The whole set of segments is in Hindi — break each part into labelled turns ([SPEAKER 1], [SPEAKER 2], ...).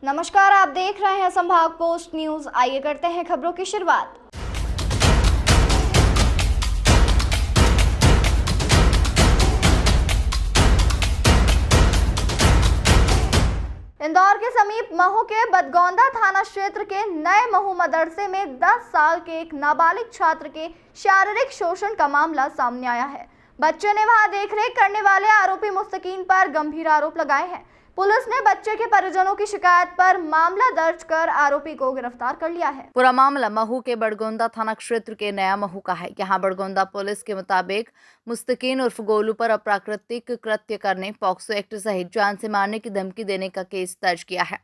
[SPEAKER 1] नमस्कार, आप देख रहे हैं संभाग पोस्ट न्यूज। आइए करते हैं खबरों की शुरुआत। इंदौर के समीप महू के बदगौंदा थाना क्षेत्र के नए महू मदरसे में 10 साल के एक नाबालिग छात्र के शारीरिक शोषण का मामला सामने आया है। बच्चे ने वहां देखरेख करने वाले आरोपी मुस्तकीन पर गंभीर आरोप लगाए हैं। पुलिस ने बच्चे के परिजनों की शिकायत पर मामला दर्ज कर आरोपी को गिरफ्तार कर लिया है।
[SPEAKER 2] पूरा मामला महू के बड़गोंदा थाना क्षेत्र के नया महू का है। यहाँ बड़गोंदा पुलिस के मुताबिक मुस्तकीन उर्फ गोलू पर अप्राकृतिक कृत्य करने, पॉक्सो एक्ट सहित जान से मारने की धमकी देने का केस दर्ज किया है।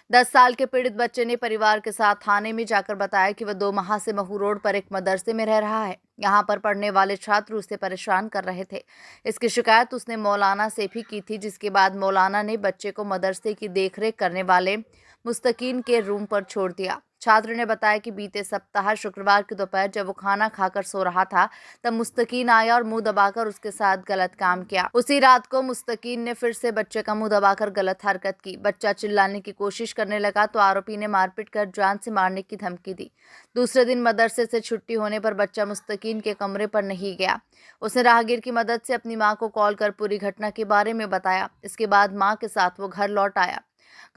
[SPEAKER 2] 10 साल के पीड़ित बच्चे ने परिवार के साथ थाने में जाकर बताया कि वह 2 माह से महू रोड पर एक मदरसे में रह रहा है। यहाँ पर पढ़ने वाले छात्र उसे परेशान कर रहे थे। इसकी शिकायत उसने मौलाना से भी की थी, जिसके बाद मौलाना ने बच्चे को मदरसे की देखरेख करने वाले मुस्तकीन के रूम पर छोड़ दिया। छात्र ने बताया कि बीते सप्ताह शुक्रवार की दोपहर जब वो खाना खाकर सो रहा था, तब मुस्तकीन आया और मुंह दबाकर उसके साथ गलत काम किया। उसी रात को मुस्तकीन ने फिर से बच्चे का मुंह दबाकर गलत हरकत की। बच्चा चिल्लाने की कोशिश करने लगा तो आरोपी ने मारपीट कर जान से मारने की धमकी दी। दूसरे दिन मदरसे से छुट्टी होने पर बच्चा मुस्तकीन के कमरे पर नहीं गया। उसने राहगीर की मदद से अपनी मां को कॉल कर पूरी घटना के बारे में बताया। इसके बाद मां के साथ वो घर लौट आया।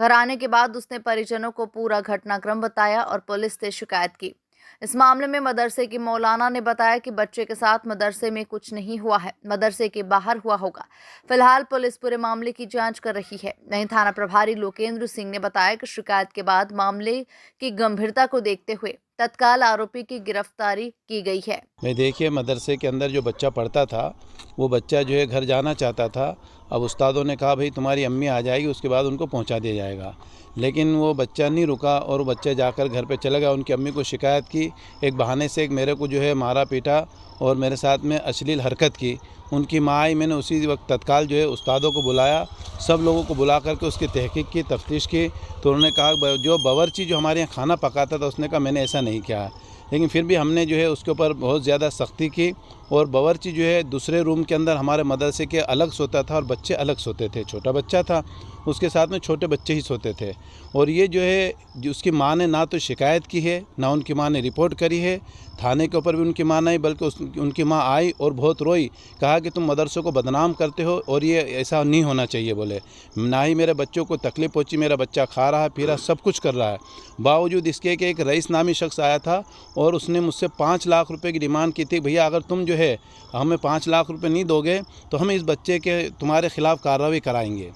[SPEAKER 2] घर आने के बाद उसने परिजनों को पूरा घटनाक्रम बताया और पुलिस से शिकायत की। इस मामले में मदरसे की मौलाना ने बताया कि बच्चे के साथ मदरसे में कुछ नहीं हुआ है, मदरसे के बाहर हुआ होगा। फिलहाल पुलिस पूरे मामले की जांच कर रही है। वहीं थाना प्रभारी लोकेंद्र सिंह ने बताया कि शिकायत के बाद मामले की गंभीरता को देखते हुए तत्काल आरोपी की गिरफ्तारी की गई है।
[SPEAKER 3] मैं देखिए, मदरसे के अंदर जो बच्चा पढ़ता था, वो बच्चा जो है घर जाना चाहता था। अब उस्तादों ने कहा भाई तुम्हारी अम्मी आ जाएगी, उसके बाद उनको पहुंचा दिया जाएगा। लेकिन वो बच्चा नहीं रुका और वो बच्चा जाकर घर पे चला गया। उनकी अम्मी को शिकायत की, एक बहाने से मेरे को जो है मारा पीटा और मेरे साथ में अश्लील हरकत की। उनकी माँ आई, मैंने उसी वक्त तत्काल जो है उस्तादों को बुलाया, सब लोगों को बुला करके उसकी तहकीक की, तफ्तीश की। तो उन्होंने कहा जो बावर्ची जो हमारे यहाँ खाना पकाता था, उसने कहा मैंने ऐसा नहीं किया। लेकिन फिर भी हमने जो है उसके ऊपर बहुत ज़्यादा सख्ती की और बावर्ची जो है दूसरे रूम के अंदर हमारे मदरसे के अलग सोता था और बच्चे अलग सोते थे। छोटा बच्चा था, उसके साथ में छोटे बच्चे ही सोते थे। और ये जो है उसकी माँ ने ना तो शिकायत की है, ना उनकी माँ ने रिपोर्ट करी है। थाने के ऊपर भी उनकी माँ नहीं, बल्कि उनकी माँ आई और बहुत रोई, कहा कि तुम मदरसों को बदनाम करते हो और ये ऐसा नहीं होना चाहिए। बोले ना ही मेरे बच्चों को तकलीफ़ पहुँची, मेरा बच्चा खा रहा है, पी रहा, सब कुछ कर रहा है। बावजूद इसके कि एक रईस नामी शख्स आया था और उसने मुझसे 5 लाख रुपए की डिमांड की थी। भैया अगर तुम जो है हमें 5 लाख रुपए नहीं दोगे तो हम इस बच्चे के तुम्हारे खिलाफ़ कार्रवाई कराएंगे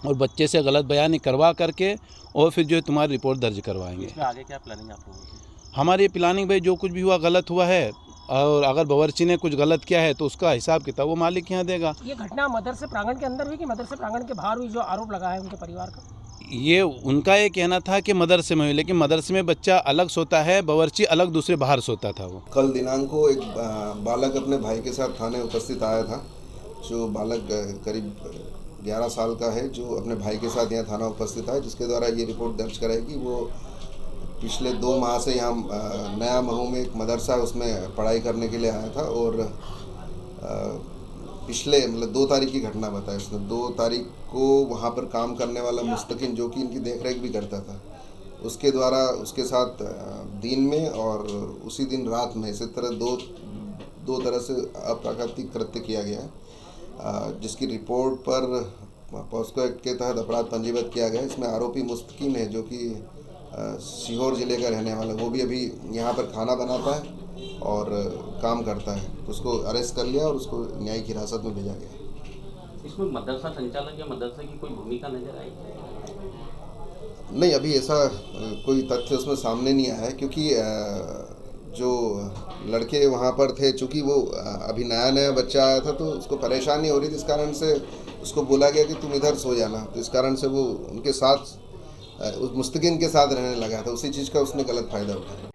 [SPEAKER 3] और बच्चे से गलत बयानी करवा करके और फिर जो है तुम्हारी रिपोर्ट दर्ज करवाएंगे।
[SPEAKER 4] इसमें आगे क्या प्लानिंग आप लोगों की?
[SPEAKER 3] हमारी प्लानिंग भाई, जो कुछ भी हुआ गलत हुआ है और अगर बावर्ची ने कुछ गलत किया है तो उसका हिसाब किताब वो मालिक यहाँ देगा।
[SPEAKER 4] ये घटना मदरसे प्रांगण के अंदर हुई कि मदरसे प्रांगण के बाहर हुई, जो आरोप लगा है उनके परिवार का?
[SPEAKER 3] ये उनका ये कहना था कि मदरसे में हुई, लेकिन मदरसे में बच्चा अलग सोता है, बावर्ची अलग दूसरे बाहर सोता था। वो
[SPEAKER 5] कल दिनांक को एक बालक अपने भाई के साथ थाने उपस्थित आया था। जो बालक करीब 11 साल का है, जो अपने भाई के साथ यहाँ थाना उपस्थित है, जिसके द्वारा ये रिपोर्ट दर्ज कराएगी। वो पिछले 2 माह से यहाँ नया महू में एक मदरसा है, उसमें पढ़ाई करने के लिए आया था और पिछले 2 तारीख की घटना बताई उसने। 2 तारीख को वहाँ पर काम करने वाला मुस्तकीन, जो कि इनकी देखरेख भी करता था, उसके द्वारा उसके साथ दिन में और उसी दिन रात में इसी तरह दो तरह से अप्राकृतिक कृत्य किया गया है, जिसकी रिपोर्ट पर पॉक्सो एक्ट के तहत अपराध पंजीबद्ध किया गया है। इसमें आरोपी मुस्तकीन है, जो कि सीहोर ज़िले का रहने वाला, वो भी अभी यहाँ पर खाना बनाता है और काम करता है। उसको अरेस्ट कर लिया और उसको न्यायिक हिरासत में भेजा गया।
[SPEAKER 6] इसमें मदरसा संचालक या मदरसे की कोई भूमिका नजर आई?
[SPEAKER 5] नहीं, अभी ऐसा कोई तथ्य उसमें सामने नहीं आया है, क्योंकि जो लड़के वहाँ पर थे, चूँकि वो अभी नया बच्चा आया था तो उसको परेशानी हो रही थी, इस कारण से उसको बोला गया कि तुम इधर सो जाना। तो इस कारण से वो उनके साथ उस मुस्तकीन के साथ रहने लगा था। उसी चीज़ का उसने गलत फ़ायदा उठाया।